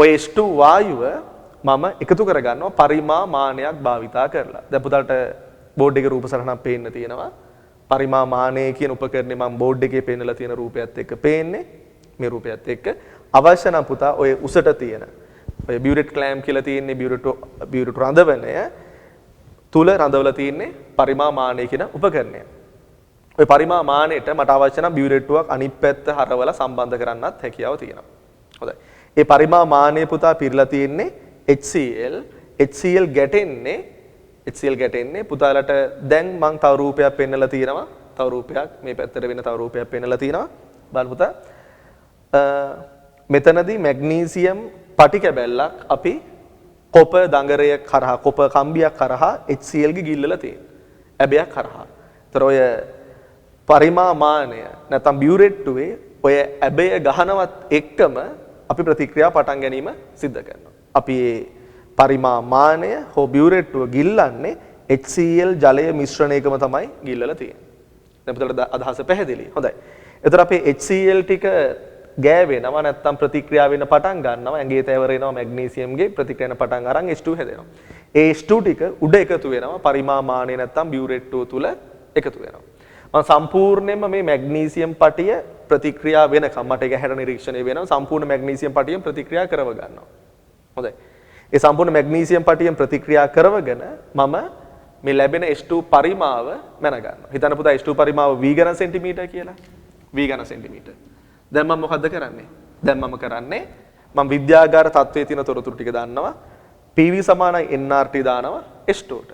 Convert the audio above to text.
ඔය H2 වායුව මම එකතු කරගන්නවා පරිමාමානයක් භාවිතා කරලා. දැන් පුතාට බෝඩ් එකේ රූප සටහනක් පේන්න තියෙනවා. පරිමාමානය කියන උපකරණේ මම බෝඩ් එකේ පෙන්නලා තියෙන රූපයත් එක්ක පේන්නේ. මේ රූපයත් එක්ක අවශ්‍ය නම් පුතා ඔය උසට තියෙන ඔය බියුරෙට් ක්ලෑම් කියලා තියෙන්නේ බියුරෙට් රඳවනය තුල රඳවලා තියෙන්නේ පරිමාමානය කියන උපකරණය. ඔය පරිමාමානයට මට අවශ්‍ය නම් බියුරෙට්ටුවක් අනිත් පැත්ත හරවලා සම්බන්ධ කරන්නත් හැකියාව තියෙනවා. හොඳයි. ඒ පරිමාමානය පුතා පිරලා තියෙන්නේ HCl. HCl ගැටෙන්නේ පුතාලට දැන් මම තව රූපයක් පෙන්නලා තියෙනවා. තව රූපයක් මේ පැත්තට වෙන තව රූපයක් පෙන්නලා තියෙනවා. බලන්න පුතා. මෙතනදී මැග්නීසියම් පටි කැබැල්ලක් අපි කොප දඟරය කරහා කොප කම්බියක් කරහා HCl ගේ ගිල්ලලා තියෙනවා. ඇබයක් කරහා. ඒතර ඔය පරිමාමානය නැත්නම් බියුරෙට්ටුවේ ඔය ඇබය ගහනවත් එක්කම අපි ප්‍රතික්‍රියා පටන් ගැනීම සිද්ධ කරනවා. අපි මේ පරිමාමානය හෝ බියුරෙට්ටුව ගිල්ලන්නේ HCl ජලය මිශ්‍රණයකම තමයි ගිල්ලලා තියෙන්නේ. දැන් පුතලට අදහස පැහැදිලි. හොඳයි. ඒතර අපේ HCl ටික ගෑවෙනවා නැත්නම් ප්‍රතික්‍රියා වෙන්න පටන් ගන්නවා. ඇඟේ තැවරෙනවා මැග්නීසියම්ගේ ප්‍රතික්‍රියාන පටන් අරන් H2 හැදෙනවා. ඒ H2 ටික උඩ එකතු වෙනවා පරිමාමානය නැත්නම් බියුරෙට්ටුව තුල එකතු වෙනවා. මම සම්පූර්ණයෙන්ම මේ මැග්නීසියම් පටිය ප්‍රතික්‍රියා වෙනකම් මට ඒක හැර නිරීක්ෂණය වෙනවා. සම්පූර්ණ මැග්නීසියම් පටියෙන් ප්‍රතික්‍රියා කරව ගන්නවා. හොඳයි. ඒ සම්පූර්ණ මැග්නීසියම් පටියෙන් ප්‍රතික්‍රියා කරවගෙන මම මේ ලැබෙන H2 පරිමාව මැන ගන්නවා. හිතන්න පුතා H2 පරිමාව V ඝන සෙන්ටිමීටර කියලා. V ඝන සෙන්ටිමීටර. දැන් මම මොකද්ද කරන්නේ? දැන් මම කරන්නේ මම විද්‍යාගාර තත්ත්වයේ තියෙන තොරතුරු ටික දාන්නවා. PV සමානයි nRT දානවා H2ට.